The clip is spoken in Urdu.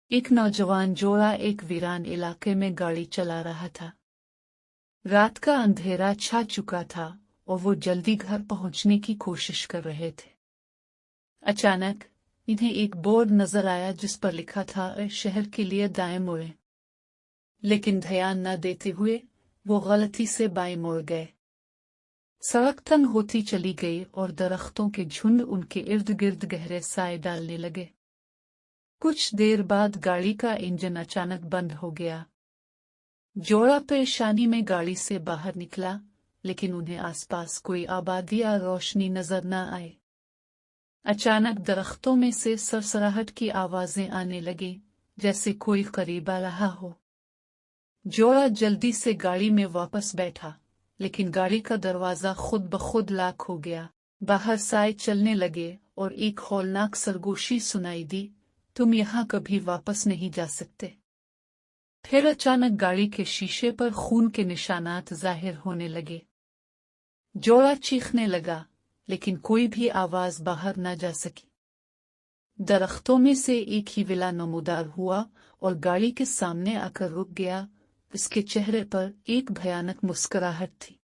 ایک نوجوان جوڑا ایک ویران علاقے میں گاڑی چلا رہا تھا۔ رات کا اندھیرا چھا چکا تھا اور وہ جلدی گھر پہنچنے کی کوشش کر رہے تھے۔ اچانک انہیں ایک بورڈ نظر آیا جس پر لکھا تھا شہر کے لیے دائیں مڑیں، لیکن دھیان نہ دیتے ہوئے وہ غلطی سے بائیں مڑ گئے۔ سڑک تنگ ہوتی چلی گئی اور درختوں کے جھنڈ ان کے ارد گرد گہرے سائے ڈالنے لگے۔ کچھ دیر بعد گاڑی کا انجن اچانک بند ہو گیا۔ جوڑا پریشانی میں گاڑی سے باہر نکلا، لیکن انہیں آس پاس کوئی آبادی یا روشنی نظر نہ آئی۔ اچانک درختوں میں سے سرسراہٹ کی آوازیں آنے لگیں، جیسے کوئی قریب آ رہا ہو۔ جوڑا جلدی سے گاڑی میں واپس بیٹھا، لیکن گاڑی کا دروازہ خود بخود لاک ہو گیا۔ باہر سائے چلنے لگے اور ایک ہولناک سرگوشی سنائی دی، تم یہاں کبھی واپس نہیں جا سکتے۔ پھر اچانک گاڑی کے شیشے پر خون کے نشانات ظاہر ہونے لگے۔ جوڑا چیخنے لگا، لیکن کوئی بھی آواز باہر نہ جا سکی۔ درختوں میں سے ایک ہی ولا نمودار ہوا اور گاڑی کے سامنے آ کر رک گیا۔ اس کے چہرے پر ایک بھیانک مسکراہٹ تھی۔